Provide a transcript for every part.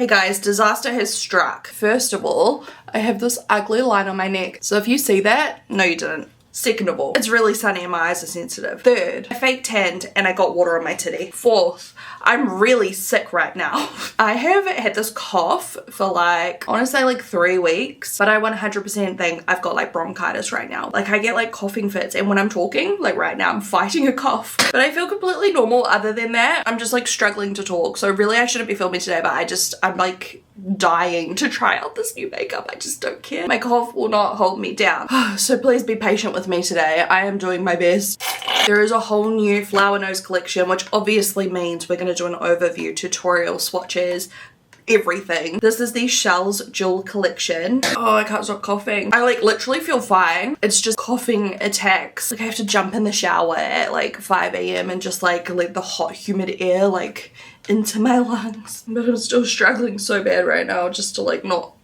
Hey guys, disaster has struck. First of all, I have this ugly line on my neck. So if you see that, no you didn't. Second of all, it's really sunny and my eyes are sensitive. Third, I fake tanned and I got water on my titty. Fourth, I'm really sick right now. I have had this cough for like, I want to say like 3 weeks, but I 100% think I've got like bronchitis right now. Like I get like coughing fits, and when I'm talking, like right now I'm fighting a cough. But I feel completely normal other than that. I'm just like struggling to talk. So really I shouldn't be filming today, but I'm like dying to try out this new makeup. I just don't care. My cough will not hold me down. So please be patient with me today. I am doing my best. There is a whole new flower nose collection, which obviously means we're going to do an overview, tutorial, swatches, everything. This is the Shell's Jewel collection. Oh, I can't stop coughing. I like literally feel fine. It's just coughing attacks. Like I have to jump in the shower at like 5 AM and just like let the hot humid air like into my lungs. But I'm still struggling so bad right now just to like not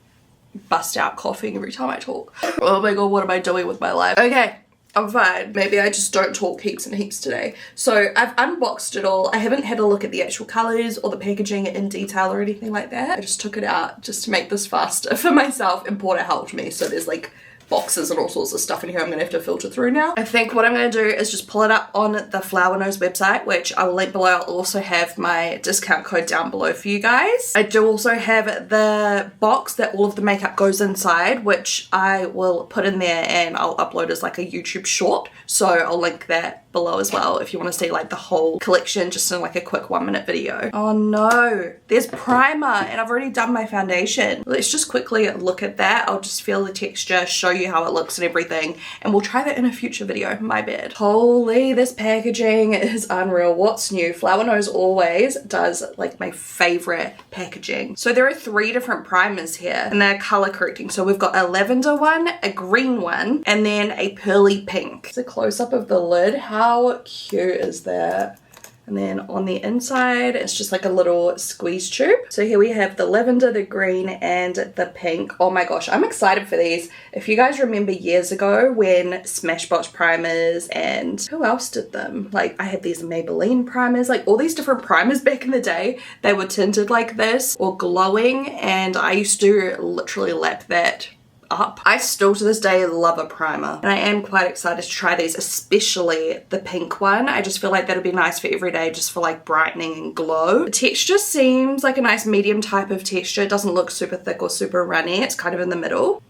bust out coughing every time I talk. Oh my god, what am I doing with my life? Okay, I'm fine. Maybe I just don't talk heaps and heaps today. So I've unboxed it all. I haven't had a look at the actual colours or the packaging in detail or anything like that. I just took it out just to make this faster for myself, and Porter helped me. So there's like boxes and all sorts of stuff in here I'm gonna have to filter through now. I think what I'm gonna do is just pull it up on the Flower Nose website, which I will link below. I'll also have my discount code down below for you guys. I do also have the box that all of the makeup goes inside, which I will put in there and I'll upload as like a YouTube short. So I'll link that below as well if you want to see like the whole collection just in like a quick 1-minute video. Oh no, there's primer and I've already done my foundation. Let's just quickly look at that. I'll just feel the texture, show you how it looks and everything, and we'll try that in a future video. My bad. Holy, this packaging is unreal. What's new? Flower Nose always does like my favorite packaging. So there are 3 different primers here and they're color correcting. So we've got a lavender one, a green one, and then a pearly pink. It's a close-up of the lid. How cute is that? And then on the inside, it's just like a little squeeze tube. So here we have the lavender, the green, and the pink. Oh my gosh, I'm excited for these. If you guys remember years ago when Smashbox primers and who else did them? Like I had these Maybelline primers, like all these different primers back in the day. They were tinted like this or glowing, and I used to literally lap that up. I still to this day love a primer, and I am quite excited to try these, especially the pink one. I just feel like that'll be nice for every day, just for like brightening and glow. The texture seems like a nice medium type of texture. It doesn't look super thick or super runny. It's kind of in the middle.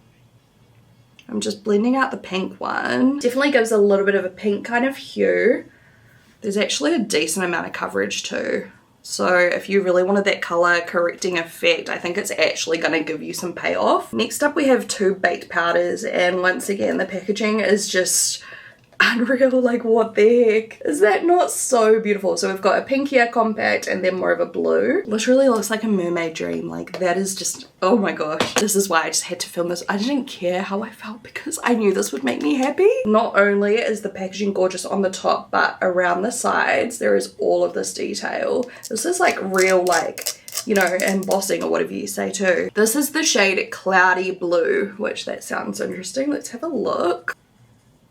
I'm just blending out the pink one. Definitely gives a little bit of a pink kind of hue. There's actually a decent amount of coverage too. So if you really wanted that color correcting effect, I think it's actually going to give you some payoff. Next up we have 2 baked powders, and once again the packaging is just unreal. Like what the heck? Is that not so beautiful? So we've got a pinkier compact and then more of a blue. Literally looks like a mermaid dream. Like that is just, oh my gosh. This is why I just had to film this. I didn't care how I felt because I knew this would make me happy. Not only is the packaging gorgeous on the top, but around the sides there is all of this detail. This is like real, like, you know, embossing or whatever you say too. This is the shade Cloudy Blue, which that sounds interesting. Let's have a look.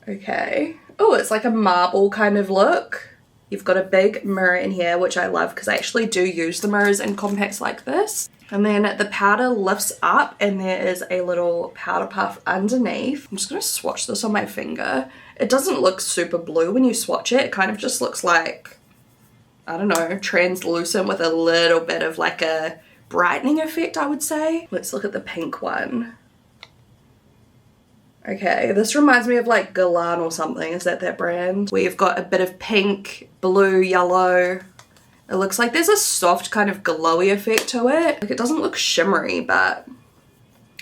Okay. Oh, it's like a marble kind of look. You've got a big mirror in here, which I love because I actually do use the mirrors in compacts like this. And then the powder lifts up and there is a little powder puff underneath. I'm just going to swatch this on my finger. It doesn't look super blue when you swatch it. It kind of just looks like, I don't know, translucent with a little bit of like a brightening effect, I would say. Let's look at the pink one. Okay, this reminds me of like Galan or something. Is that brand? Where you've got a bit of pink, blue, yellow. It looks like there's a soft kind of glowy effect to it. Like it doesn't look shimmery, but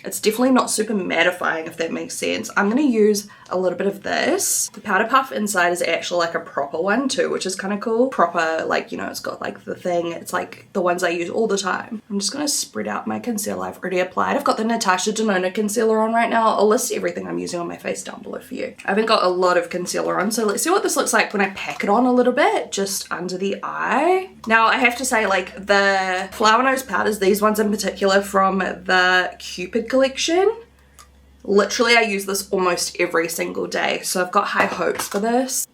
it's definitely not super mattifying, if that makes sense. I'm going to use a little bit of this. The powder puff inside is actually like a proper one too, which is kind of cool. Proper, like, you know, it's got like the thing. It's like the ones I use all the time. I'm just going to spread out my concealer I've already applied. I've got the Natasha Denona concealer on right now. I'll list everything I'm using on my face down below for you. I haven't got a lot of concealer on, so let's see what this looks like when I pack it on a little bit, just under the eye. Now, I have to say, like, the Flower Nose powders, these ones in particular from the Cupid collection, literally I use this almost every single day, so I've got high hopes for this.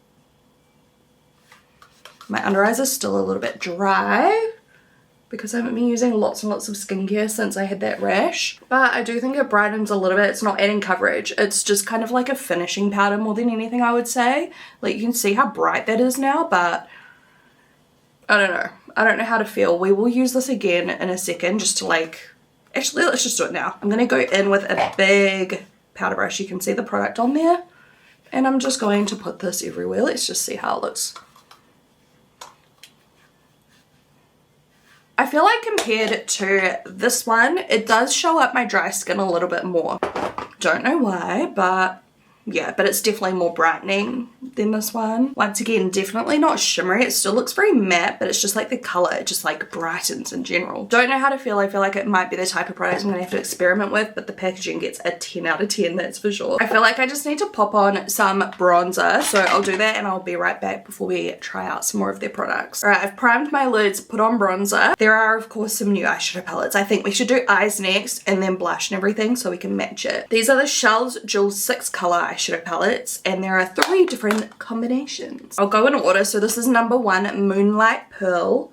My under eyes are still a little bit dry, because I haven't been using lots and lots of skincare since I had that rash. But I do think it brightens a little bit. It's not adding coverage. It's just kind of like a finishing powder more than anything, I would say. Like, you can see how bright that is now, but I don't know. I don't know how to feel. We will use this again in a second just to like, actually let's just do it now. I'm going to go in with a big powder brush. You can see the product on there. And I'm just going to put this everywhere. Let's just see how it looks. I feel like compared to this one, it does show up my dry skin a little bit more. Don't know why, but yeah, but it's definitely more brightening than this one. Once again, definitely not shimmery. It still looks very matte, but it's just like the color, it just like brightens in general. Don't know how to feel. I feel like it might be the type of product I'm gonna have to experiment with, but the packaging gets a 10 out of 10, that's for sure. I feel like I just need to pop on some bronzer, so I'll do that and I'll be right back before we try out some more of their products. All right, I've primed my lids, put on bronzer. There are, of course, some new eyeshadow palettes. I think we should do eyes next and then blush and everything so we can match it. These are the Shells Jewel 6 color eyeshadow palettes, and there are 3 different combinations. I'll go in order. So this is number 1, Moonlight Pearl.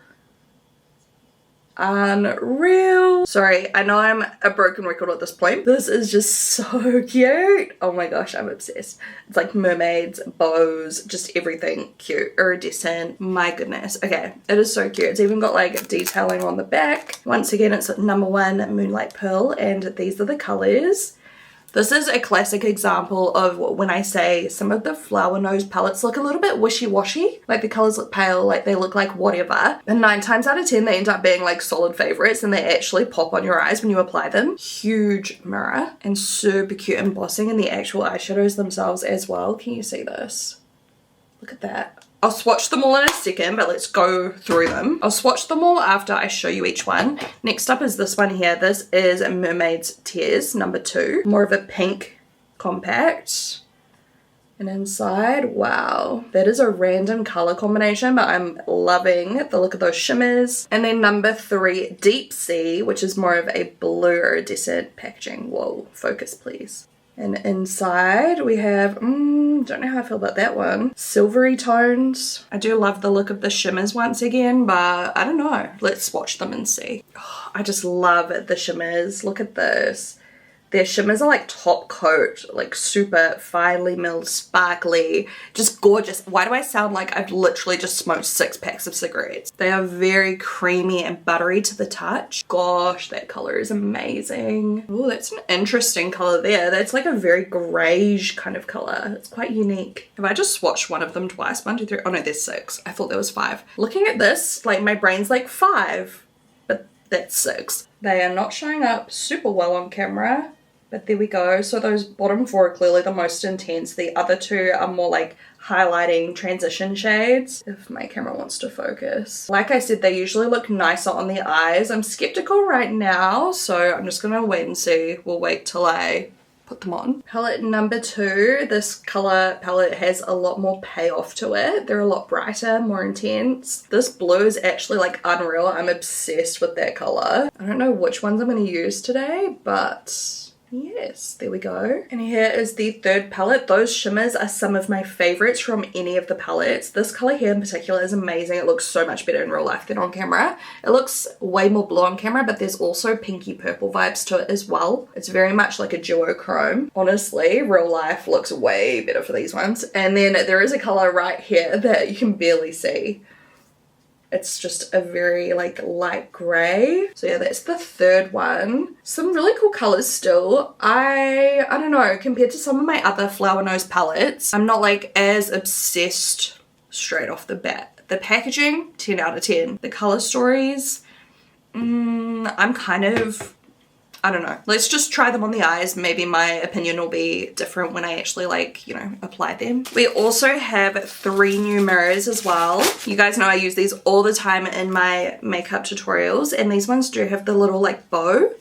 Unreal. Sorry, I know I'm a broken record at this point. This is just so cute. Oh my gosh, I'm obsessed. It's like mermaids, bows, just everything cute, iridescent. My goodness. Okay, it is so cute. It's even got like detailing on the back. Once again, it's number 1, Moonlight Pearl, and these are the colors. This is a classic example of when I say some of the Flower Nose palettes look a little bit wishy-washy. Like the colors look pale, like they look like whatever. And 9 times out of 10 they end up being like solid favorites and they actually pop on your eyes when you apply them. Huge mirror and super cute embossing in the actual eyeshadows themselves as well. Can you see this? Look at that. I'll swatch them all in a second, but let's go through them. I'll swatch them all after I show you each one. Next up is this one here. This is Mermaid's Tears, number 2. More of a pink compact. And inside, wow, that is a random color combination, but I'm loving the look of those shimmers. And then number 3, Deep Sea, which is more of a blue iridescent packaging. Whoa, focus please. And inside we have, don't know how I feel about that one. Silvery tones. I do love the look of the shimmers once again, but I don't know. Let's swatch them and see. Oh, I just love the shimmers. Look at this. Their shimmers are like top coat, like super finely milled, sparkly, just gorgeous. Why do I sound like I've literally just smoked 6 packs of cigarettes? They are very creamy and buttery to the touch. Gosh, that color is amazing. Oh, that's an interesting color there. That's like a very greyish kind of color. It's quite unique. Have I just swatched one of them twice? 1, 2, 3. Oh no, there's 6. I thought there was 5. Looking at this, like my brain's like 5, but that's 6. They are not showing up super well on camera. But there we go. So those bottom 4 are clearly the most intense. The other 2 are more like highlighting transition shades, if my camera wants to focus. Like I said, they usually look nicer on the eyes. I'm skeptical right now, so I'm just gonna wait and see. We'll wait till I put them on. Palette number 2. This color palette has a lot more payoff to it. They're a lot brighter, more intense. This blue is actually like unreal. I'm obsessed with that color. I don't know which ones I'm gonna use today, but yes, there we go. And here is the 3rd palette. Those shimmers are some of my favorites from any of the palettes. This color here in particular is amazing. It looks so much better in real life than on camera. It looks way more blue on camera, but there's also pinky purple vibes to it as well. It's very much like a duochrome. Honestly, real life looks way better for these ones. And then there is a color right here that you can barely see. It's just a very like light gray. So yeah, that's the 3rd one. Some really cool colors still. I don't know, compared to some of my other Flower Nose palettes, I'm not like as obsessed straight off the bat. The packaging, 10 out of 10. The color stories, I'm kind of, I don't know. Let's just try them on the eyes. Maybe my opinion will be different when I actually like, you know, apply them. We also have 3 new mirrors as well. You guys know I use these all the time in my makeup tutorials, and these ones do have the little like bow.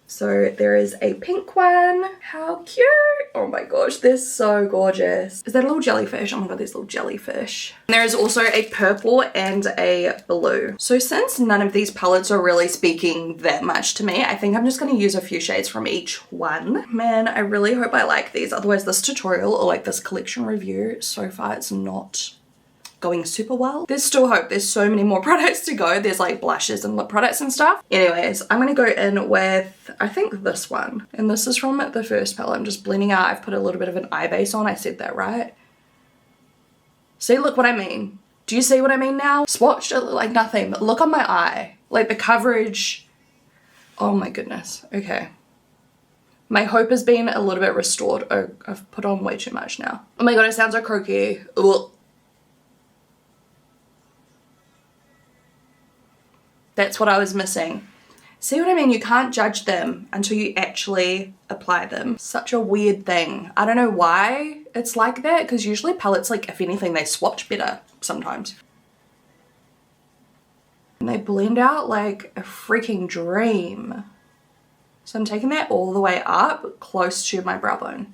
So there is a pink one. How cute. Oh my gosh, they're so gorgeous. Is that a little jellyfish? Oh my god, there's a little jellyfish. And there is also a purple and a blue. So since none of these palettes are really speaking that much to me, I think I'm just going to use a few shades from each one. Man, I really hope I like these. Otherwise this tutorial or like this collection review so far it's not going super well. There's still hope. There's so many more products to go. There's like blushes and lip products and stuff. Anyways, I'm going to go in with, I think this one. And this is from the first palette. I'm just blending out. I've put a little bit of an eye base on. I said that right. See, look what I mean. Do you see what I mean now? Swatched, it looked like nothing, but look on my eye. Like the coverage. Oh my goodness. Okay. My hope has been a little bit restored. Oh, I've put on way too much now. Oh my god, it sounds so croaky. Ugh. That's what I was missing. See what I mean? You can't judge them until you actually apply them. Such a weird thing. I don't know why it's like that, because usually palettes, like, if anything, they swatch better sometimes. And they blend out like a freaking dream. So I'm taking that all the way up close to my brow bone.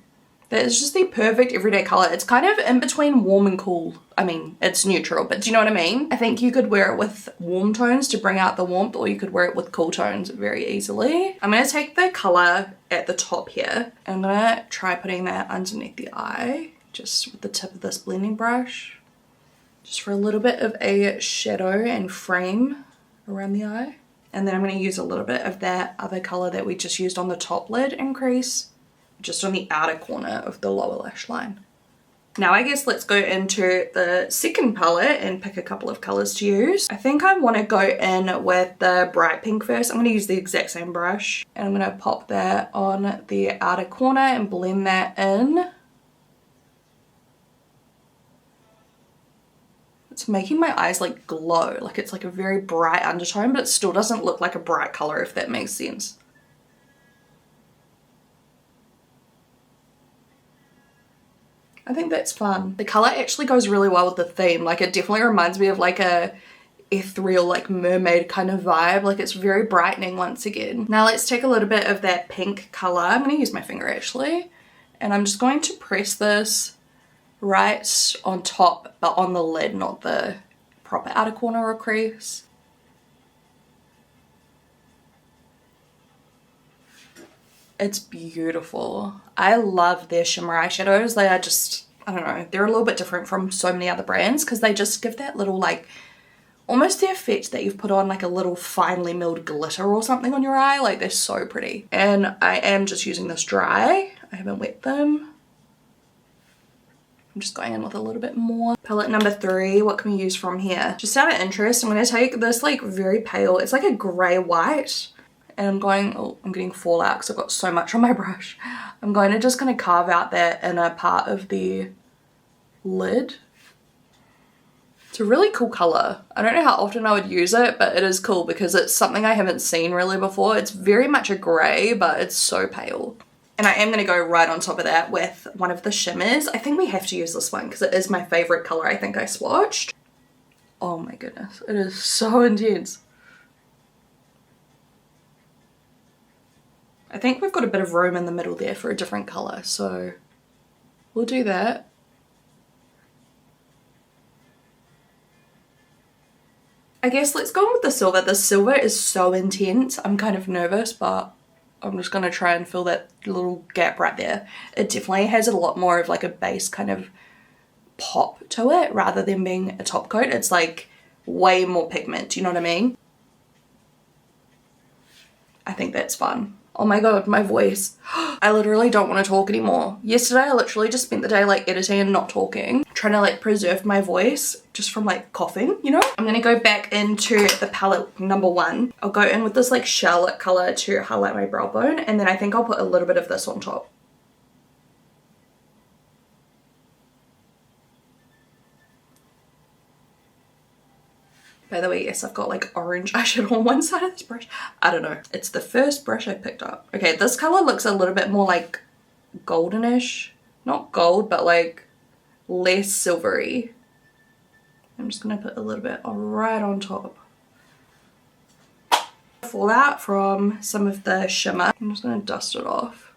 That is just the perfect everyday color. It's kind of in between warm and cool. I mean, it's neutral, but do you know what I mean? I think you could wear it with warm tones to bring out the warmth, or you could wear it with cool tones very easily. I'm going to take the color at the top here, and I'm going to try putting that underneath the eye, just with the tip of this blending brush, just for a little bit of a shadow and frame around the eye. And then I'm going to use a little bit of that other color that we just used on the top lid and crease, just on the outer corner of the lower lash line. Now I guess let's go into the second palette and pick a couple of colors to use. I think I want to go in with the bright pink first. I'm going to use the exact same brush, and I'm going to pop that on the outer corner and blend that in. It's making my eyes like glow, like it's like a very bright undertone, but it still doesn't look like a bright color, if that makes sense. I think that's fun. The color actually goes really well with the theme. Like, it definitely reminds me of like a ethereal, like mermaid kind of vibe. Like, it's very brightening once again. Now let's take a little bit of that pink color. I'm going to use my finger actually, and I'm just going to press this right on top, but on the lid, not the proper outer corner or crease. It's beautiful. I love their shimmer eyeshadows. They are just, I don't know, they're a little bit different from so many other brands because they just give that little, like, almost the effect that you've put on like a little finely milled glitter or something on your eye. Like, they're so pretty. And I am just using this dry. I haven't wet them. I'm just going in with a little bit more. Palette number 3, what can we use from here? Just out of interest, I'm going to take this like very pale, it's like a grey white. And I'm going, oh, I'm getting fallout because I've got so much on my brush. I'm going to just kind of carve out that inner part of the lid. It's a really cool color. I don't know how often I would use it, but it is cool because it's something I haven't seen really before. It's very much a grey, but it's so pale. And I am going to go right on top of that with one of the shimmers. I think we have to use this one because it is my favourite color I think I swatched. Oh my goodness, it is so intense. I think we've got a bit of room in the middle there for a different color, so we'll do that. I guess let's go in with the silver. The silver is so intense. I'm kind of nervous, but I'm just going to try and fill that little gap right there. It definitely has a lot more of like a base kind of pop to it rather than being a top coat. It's like way more pigment, do you know what I mean? I think that's fun. Oh my god, my voice. I literally don't want to talk anymore. Yesterday I literally just spent the day like editing and not talking, trying to like preserve my voice just from like coughing, you know? I'm gonna go back into the palette number 1. I'll go in with this like Charlotte color to highlight my brow bone, and then I think I'll put a little bit of this on top. By the way, yes, I've got like orange eyeshadow on one side of this brush. I don't know. It's the first brush I picked up. Okay, this color looks a little bit more like goldenish. Not gold, but like less silvery. I'm just going to put a little bit right on top. Fallout from some of the shimmer. I'm just going to dust it off.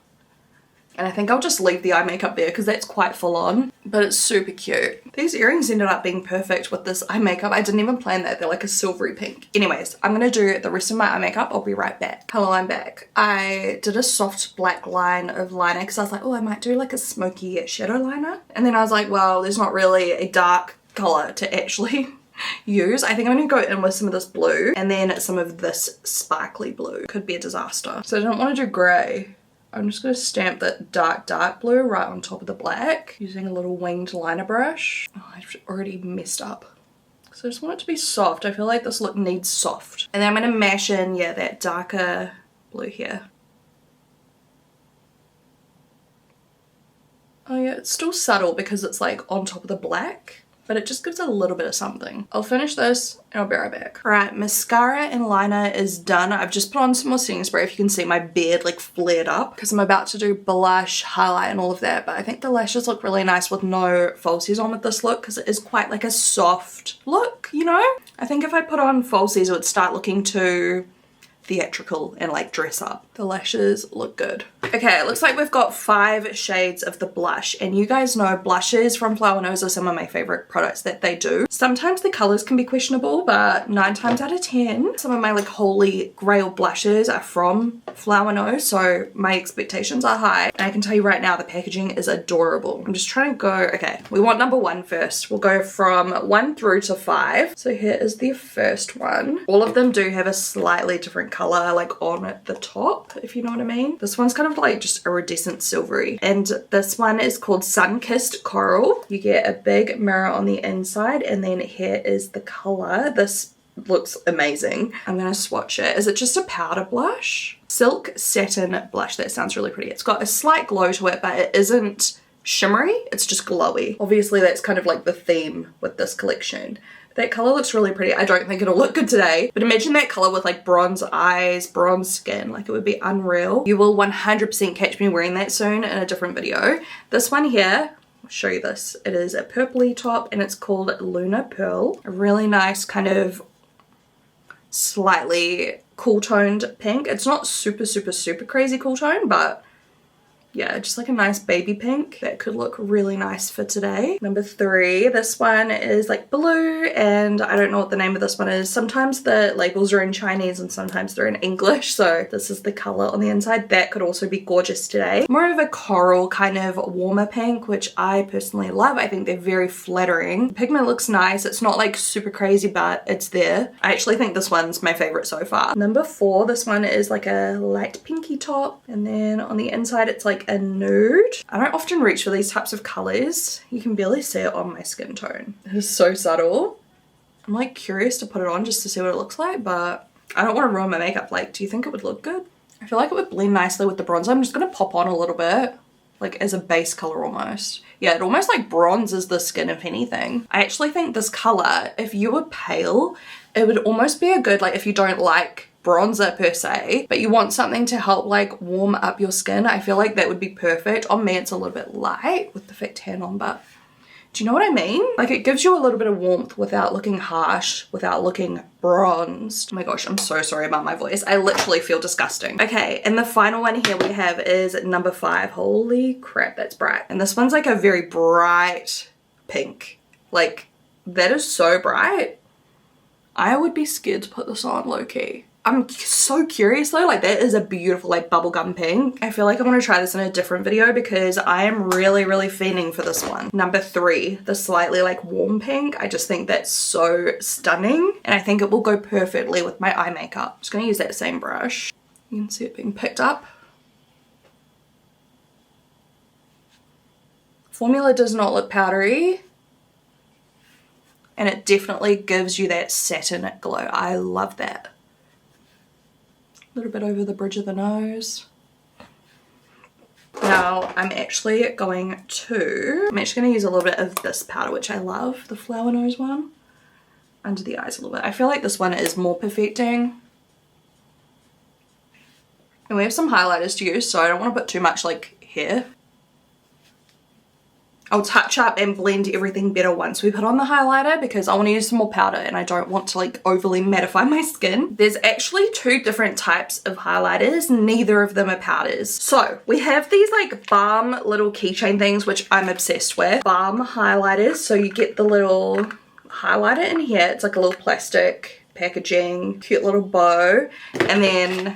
And I think I'll just leave the eye makeup there because that's quite full on, but it's super cute. These earrings ended up being perfect with this eye makeup. I didn't even plan that. They're like a silvery pink. Anyways, I'm going to do the rest of my eye makeup. I'll be right back. Hello, I'm back. I did a soft black line of liner because I was like, oh, I might do like a smoky shadow liner. And then I was like, well, there's not really a dark color to actually use. I think I'm going to go in with some of this blue and then some of this sparkly blue. Could be a disaster. So I don't want to do grey. I'm just going to stamp that dark blue right on top of the black using a little winged liner brush. Oh, I've already messed up. So I just want it to be soft. I feel like this look needs soft. And then I'm going to mash in, yeah, that darker blue here. Oh yeah, it's still subtle because it's like on top of the black, but it just gives a little bit of something. I'll finish this and I'll be right back. Right, mascara and liner is done. I've just put on some more setting spray. If you can see, my beard like flared up because I'm about to do blush, highlight and all of that, but I think the lashes look really nice with no falsies on with this look because it is quite like a soft look, you know? I think if I put on falsies it would start looking too theatrical and like dress up. The lashes look good. Okay, it looks like we've got 5 shades of the blush, and you guys know blushes from Flower Nose are some of my favorite products that they do. Sometimes the colors can be questionable, but 9 times out of 10 some of my like holy grail blushes are from Flower Nose, so my expectations are high. And I can tell you right now the packaging is adorable. I'm just trying to go, okay, we want number 1 first. We'll go from 1 through to 5. So here is the first one. All of them do have a slightly different color like on the top, if you know what I mean. This one's kind of like just iridescent silvery, and this one is called Sun-Kissed Coral. You get a big mirror on the inside, and then here is the color. This looks amazing. I'm gonna swatch it. Is it just a powder blush? Silk Satin Blush. That sounds really pretty. It's got a slight glow to it, but it isn't shimmery, it's just glowy. Obviously that's kind of like the theme with this collection. That color looks really pretty. I don't think it'll look good today, but imagine that color with like bronze eyes, bronze skin, like it would be unreal. You will 100% catch me wearing that soon in a different video. This one here, I'll show you this. It is a purpley top and it's called Lunar Pearl. A really nice kind of slightly cool toned pink. It's not super crazy cool tone, but yeah, just like a nice baby pink that could look really nice for today. Number 3, this one is like blue, and I don't know what the name of this one is. Sometimes the labels are in Chinese and sometimes they're in English, so this is the color on the inside. That could also be gorgeous today. More of a coral kind of warmer pink, which I personally love. I think they're very flattering. The pigment looks nice. It's not like super crazy, but it's there. I actually think this one's my favorite so far. Number 4, this one is like a light pinky top, and then on the inside it's like a nude. I don't often reach for these types of colors. You can barely see it on my skin tone. It is so subtle. I'm like curious to put it on just to see what it looks like, but I don't want to ruin my makeup. Like, do you think it would look good? I feel like it would blend nicely with the bronzer. I'm just gonna pop on a little bit, like as a base color almost. Yeah, it almost like bronzes the skin if anything. I actually think this color, if you were pale, it would almost be a good, like if you don't like bronzer per se, but you want something to help like warm up your skin, I feel like that would be perfect. On me it's a little bit light with the fake tan on, but do you know what I mean? Like it gives you a little bit of warmth without looking harsh, without looking bronzed. Oh my gosh, I'm so sorry about my voice. I literally feel disgusting. Okay, and the final one here we have is number 5. Holy crap, that's bright. And this one's like a very bright pink. Like that is so bright. I would be scared to put this on low-key. I'm so curious though, like that is a beautiful like bubblegum pink. I feel like I want to try this in a different video because I am really fiending for this one. Number 3, the slightly like warm pink. I just think that's so stunning and I think it will go perfectly with my eye makeup. I'm just going to use that same brush. You can see it being picked up. Formula does not look powdery. And it definitely gives you that satin glow. I love that. A little bit over the bridge of the nose. Now I'm actually going to use a little bit of this powder, which I love, the Flower Nose one, under the eyes a little bit. I feel like this one is more perfecting. And we have some highlighters to use, so I don't want to put too much like here. I'll touch up and blend everything better once we put on the highlighter because I want to use some more powder and I don't want to like overly mattify my skin. There's actually 2 different types of highlighters. Neither of them are powders. So we have these like balm little keychain things, which I'm obsessed with. Balm highlighters. So you get the little highlighter in here. It's like a little plastic packaging, cute little bow, and then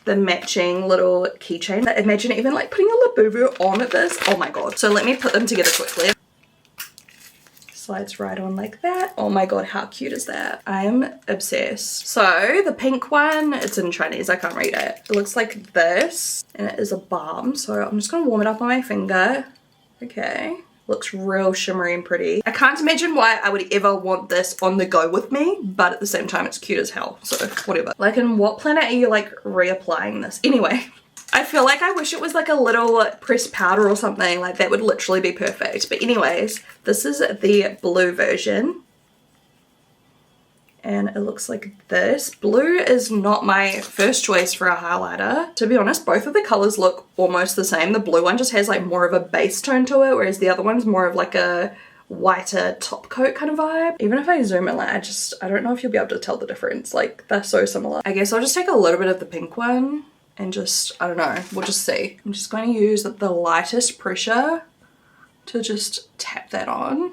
the matching little keychain. Imagine even like putting a Labubu on this. Oh my god. So let me put them together quickly. slides right on like that. Oh my god, how cute is that? I'm obsessed. So the pink one, it's in Chinese, I can't read it. It looks like this, and it is a balm. So I'm just gonna warm it up on my finger. Okay. Looks real shimmery and pretty. I can't imagine why I would ever want this on the go with me, but at the same time it's cute as hell, so whatever. Like, in what planet are you like reapplying this? Anyway, I feel like I wish it was like a little pressed powder or something, like that would literally be perfect. But anyways, this is the blue version. And it looks like this. Blue is not my first choice for a highlighter. To be honest, both of the colors look almost the same. The blue one just has like more of a base tone to it, whereas the other one's more of like a whiter top coat kind of vibe. Even if I zoom in, like, I don't know if you'll be able to tell the difference. Like, they're so similar. I guess I'll just take a little bit of the pink one and just, I don't know, we'll just see. I'm just going to use the lightest pressure to just tap that on.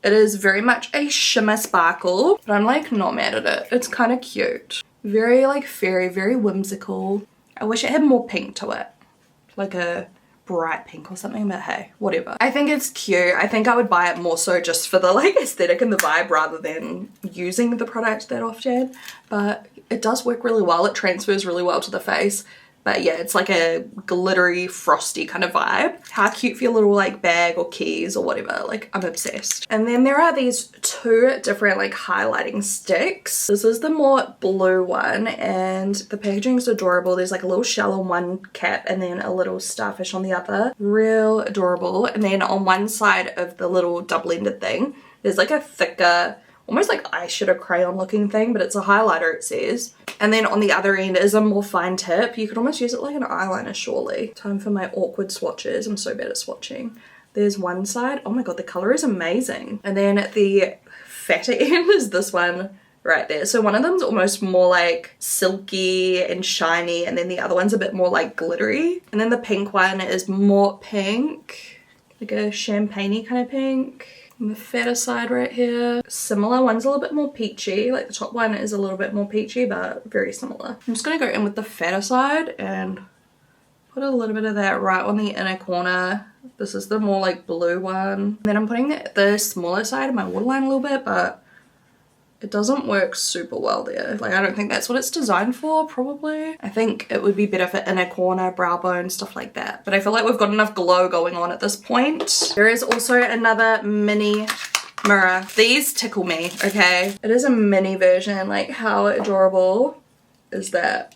It is very much a shimmer sparkle, but I'm like not mad at it. It's kind of cute. Very like fairy, very whimsical. I wish it had more pink to it. Like a bright pink or something, but hey, whatever. I think it's cute. I think I would buy it more so just for the like aesthetic and the vibe rather than using the product that often. But it does work really well. It transfers really well to the face. But yeah, it's like a glittery, frosty kind of vibe. How cute for your little like bag or keys or whatever. Like, I'm obsessed. And then there are these two different like highlighting sticks. This is the more blue one and the packaging is adorable. There's like a little shell on one cap and then a little starfish on the other. Real adorable. And then on one side of the little double-ended thing, there's like a thicker, almost like eyeshadow crayon looking thing, but it's a highlighter, it says. And then on the other end is a more fine tip. You could almost use it like an eyeliner, surely. Time for my awkward swatches. I'm so bad at swatching. There's one side. Oh my god, the color is amazing. And then at the fatter end is this one right there. So one of them's almost more like silky and shiny, and then the other one's a bit more like glittery. And then the pink one is more pink, like a champagne-y kind of pink. And the fatter side right here, similar. One's a little bit more peachy, like the top one is a little bit more peachy, but very similar. I'm just gonna go in with the fatter side and put a little bit of that right on the inner corner. This is the more like blue one. And then I'm putting the smaller side of my waterline a little bit, but it doesn't work super well there. Like, I don't think that's what it's designed for, probably. I think it would be better for inner corner, brow bone, stuff like that. But I feel like we've got enough glow going on at this point. There is also another mini mirror. These tickle me, okay? It is a mini version. Like, how adorable is that?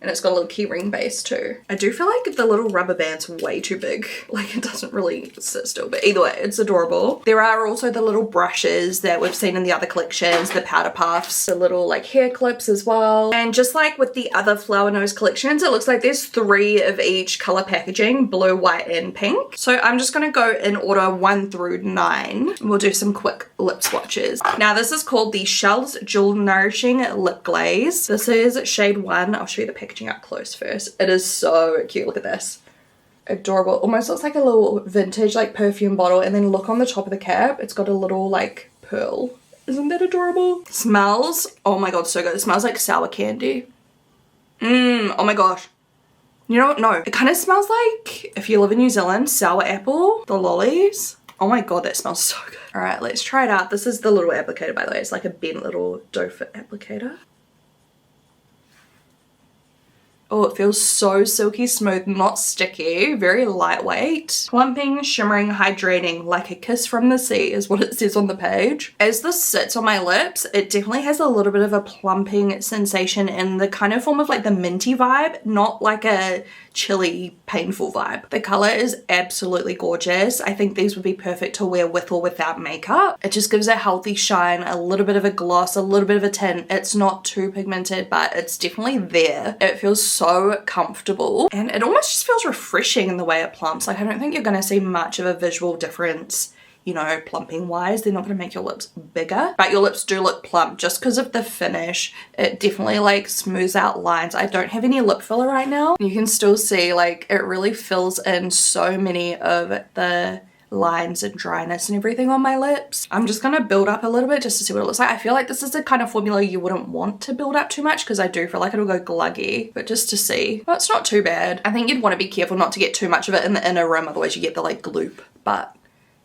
And it's got a little keyring base too. I do feel like the little rubber band's way too big. Like, it doesn't really sit still, but either way, it's adorable. There are also the little brushes that we've seen in the other collections, the powder puffs, the little like hair clips as well. And just like with the other flower nose collections, it looks like there's 3 of each color packaging, blue, white, and pink. So I'm just gonna go in order 1 through 9. We'll do some quick lip swatches. Now this is called the Shell's Jewel Nourishing Lip Glaze. This is shade 1. I'll show you the packaging up close first. It is so cute. Look at this. Adorable. Almost looks like a little vintage like perfume bottle, and then look on the top of the cap. It's got a little like pearl. Isn't that adorable? Smells, oh my god, so good. It smells like sour candy. Oh my gosh. You know what? No. It kind of smells like, if you live in New Zealand, sour apple, the lollies. Oh my god, that smells so good. Alright, let's try it out. This is the little applicator, by the way. It's like a bent little doe foot applicator. Oh, it feels so silky smooth, not sticky, very lightweight. Plumping, shimmering, hydrating, like a kiss from the sea is what it says on the page. As this sits on my lips, it definitely has a little bit of a plumping sensation in the kind of form of like the minty vibe, not like a chilly, painful vibe. The color is absolutely gorgeous. I think these would be perfect to wear with or without makeup. It just gives a healthy shine, a little bit of a gloss, a little bit of a tint. It's not too pigmented, but it's definitely there. It feels so comfortable, and it almost just feels refreshing in the way it plumps. Like, I don't think you're gonna see much of a visual difference, you know, plumping wise. They're not gonna make your lips bigger, but your lips do look plump just because of the finish. It definitely like smooths out lines. I don't have any lip filler right now. You can still see like it really fills in so many of the lines and dryness and everything on my lips. I'm just gonna build up a little bit just to see what it looks like. I feel like this is the kind of formula you wouldn't want to build up too much because I do feel like it'll go gluggy, but just to see. Well, it's not too bad. I think you'd want to be careful not to get too much of it in the inner rim, otherwise you get the like gloop but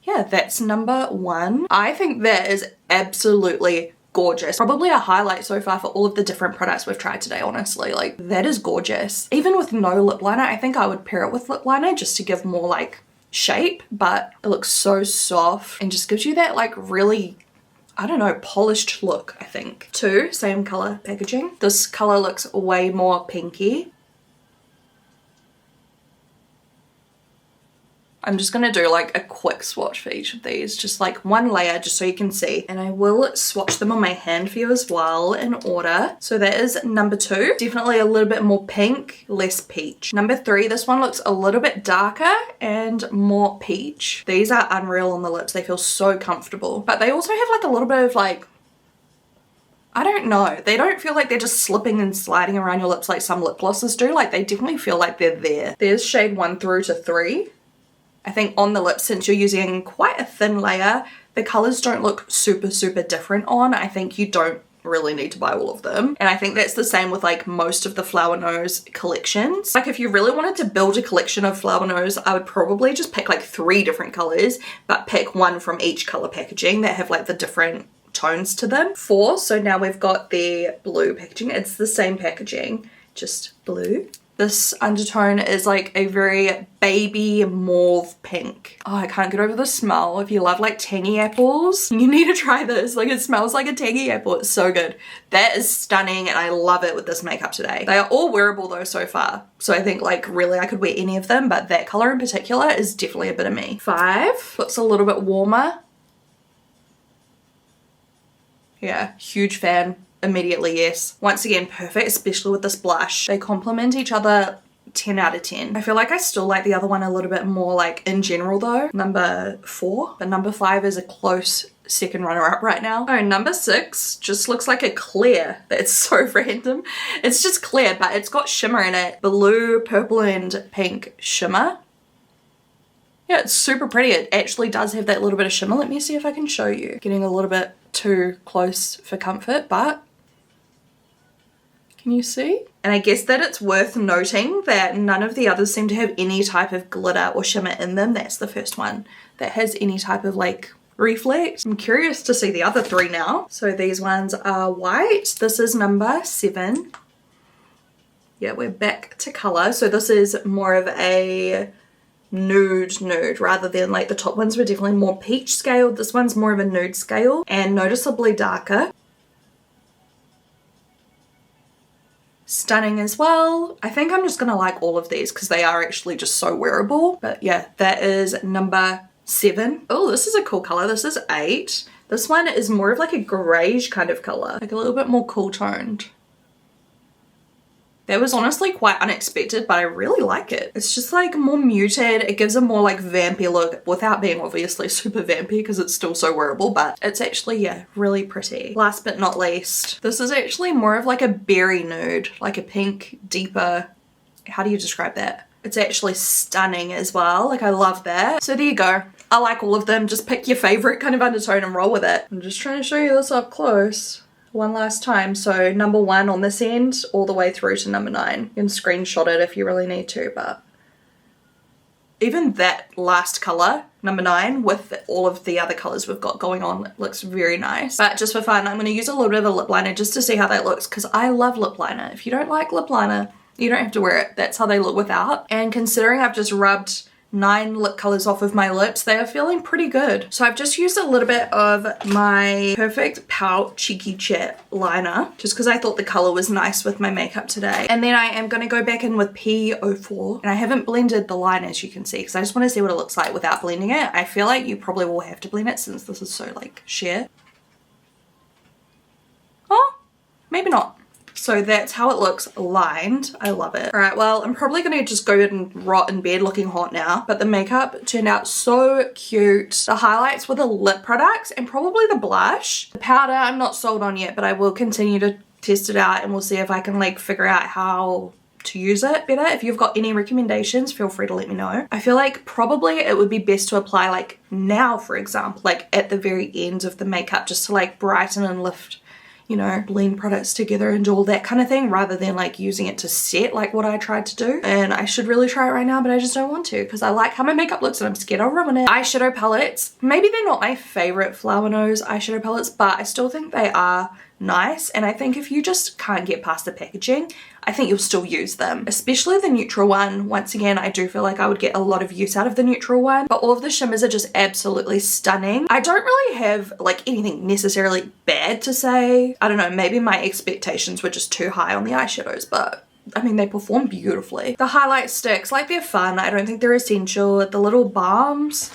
yeah, that's number 1. I think that is absolutely gorgeous. Probably a highlight so far for all of the different products we've tried today, honestly. Like, that is gorgeous. Even with no lip liner, I think I would pair it with lip liner just to give more like shape, but it looks so soft and just gives you that like really, I don't know, polished look, I think. 2, same color packaging. This color looks way more pinky. I'm just going to do like a quick swatch for each of these, just like one layer just so you can see. And I will swatch them on my hand for you as well in order. So that is number 2. Definitely a little bit more pink, less peach. Number 3, this one looks a little bit darker and more peach. These are unreal on the lips. They feel so comfortable. But they also have like a little bit of like, I don't know, they don't feel like they're just slipping and sliding around your lips like some lip glosses do. Like they definitely feel like they're there. There's shade 1 through to 3. I think on the lips, since you're using quite a thin layer, the colors don't look super different on. I think you don't really need to buy all of them. And I think that's the same with like most of the Flower Nose collections. Like if you really wanted to build a collection of Flower Nose, I would probably just pick like 3 different colors, but pick one from each color packaging that have like the different tones to them. 4, so now we've got the blue packaging. It's the same packaging, just blue. This undertone is like a very baby mauve pink. Oh, I can't get over the smell. If you love like tangy apples, you need to try this. Like it smells like a tangy apple. It's so good. That is stunning and I love it with this makeup today. They are all wearable though so far. So I think like really I could wear any of them, but that color in particular is definitely a bit of me. 5, looks a little bit warmer. Yeah, huge fan. Immediately, yes. Once again, perfect, especially with this blush. They complement each other 10 out of 10. I feel like I still like the other one a little bit more like in general though. Number 4, but number 5 is a close second runner-up right now. Oh, number 6 just looks like a clear. That's so random. It's just clear, but it's got shimmer in it. Blue, purple, and pink shimmer. Yeah, it's super pretty. It actually does have that little bit of shimmer. Let me see if I can show you. Getting a little bit too close for comfort, but can you see? And I guess that it's worth noting that none of the others seem to have any type of glitter or shimmer in them. That's the first one that has any type of like reflect. I'm curious to see the other 3 now. So these ones are white. This is number 7. Yeah, we're back to color. So this is more of a nude rather than like the top ones were definitely more peach scaled. This one's more of a nude scale and noticeably darker. Stunning as well. I think I'm just gonna like all of these because they are actually just so wearable. But yeah, that is number 7. Oh, this is a cool color. This is 8. This one is more of like a grayish kind of color, like a little bit more cool toned. That was honestly quite unexpected, but I really like it. It's just like more muted. It gives a more like vampy look without being obviously super vampy because it's still so wearable, but it's actually, yeah, really pretty. Last but not least, this is actually more of like a berry nude, like a pink, deeper, how do you describe that? It's actually stunning as well. Like I love that. So there you go. I like all of them. Just pick your favorite kind of undertone and roll with it. I'm just trying to show you this up close one last time. So number 1 on this end all the way through to number 9. You can screenshot it if you really need to, but even that last color, number 9, with all of the other colors we've got going on, looks very nice. But just for fun, I'm going to use a little bit of a lip liner just to see how that looks because I love lip liner. If you don't like lip liner, you don't have to wear it. That's how they look without. And considering I've just rubbed 9 lip colors off of my lips, they are feeling pretty good. So I've just used a little bit of my Perfect Pout Cheeky Chat liner just because I thought the color was nice with my makeup today. And then I am going to go back in with P04 and I haven't blended the line as you can see because I just want to see what it looks like without blending it. I feel like you probably will have to blend it since this is so like sheer. Oh, maybe not. So that's how it looks lined. I love it. All right, well, I'm probably gonna just go and rot in bed looking hot now, but the makeup turned out so cute. The highlights were the lip products and probably the blush. The powder I'm not sold on yet, but I will continue to test it out and we'll see if I can like figure out how to use it better. If you've got any recommendations, feel free to let me know. I feel like probably it would be best to apply like now, for example, like at the very end of the makeup just to like brighten and lift you know, blend products together and do all that kind of thing rather than like using it to set like what I tried to do. And I should really try it right now, but I just don't want to because I like how my makeup looks and I'm scared I'll ruin it. Eyeshadow palettes. Maybe they're not my favorite Flower Nose eyeshadow palettes, but I still think they are nice, and I think if you just can't get past the packaging, I think you'll still use them, especially the neutral one. Once again, I do feel like I would get a lot of use out of the neutral one, but all of the shimmers are just absolutely stunning. I don't really have like anything necessarily bad to say. I don't know, maybe my expectations were just too high on the eyeshadows, but I mean, they perform beautifully. The highlight sticks, like they're fun. I don't think they're essential. The little balms,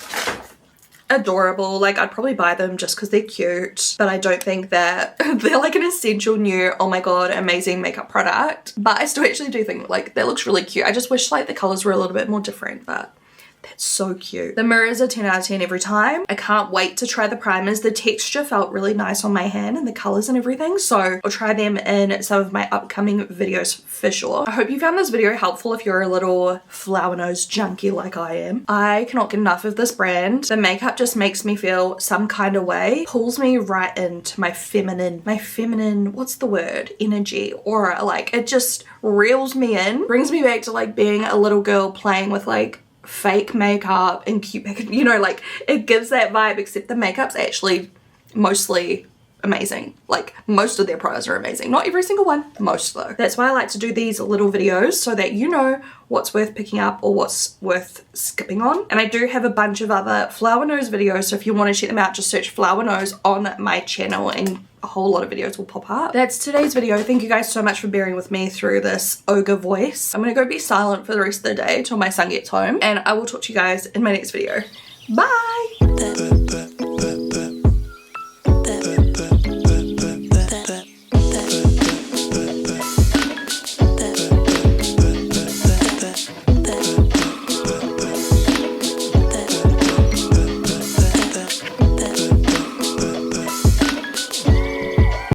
adorable. Like I'd probably buy them just because they're cute, but I don't think that they're like an essential new, oh my god, amazing makeup product. But I still actually do think like that looks really cute. I just wish like the colors were a little bit more different, but that's so cute. The mirrors are 10 out of 10 every time. I can't wait to try the primers. The texture felt really nice on my hand and the colors and everything, so I'll try them in some of my upcoming videos for sure. I hope you found this video helpful if you're a little Flower Nose junkie like I am. I cannot get enough of this brand. The makeup just makes me feel some kind of way, pulls me right into my feminine, what's the word, energy, aura. Like it just reels me in, brings me back to like being a little girl playing with like fake makeup and cute makeup, you know, like it gives that vibe, except the makeup's actually mostly amazing. Like most of their products are amazing, not every single one, most though. That's why I like to do these little videos so that you know what's worth picking up or what's worth skipping on. And I do have a bunch of other Flower Nose videos, so if you want to check them out, just search Flower Nose on my channel and a whole lot of videos will pop up. That's today's video. Thank you guys so much for bearing with me through this ogre voice. I'm gonna go be silent for the rest of the day till my son gets home, and I will talk to you guys in my next video. Bye!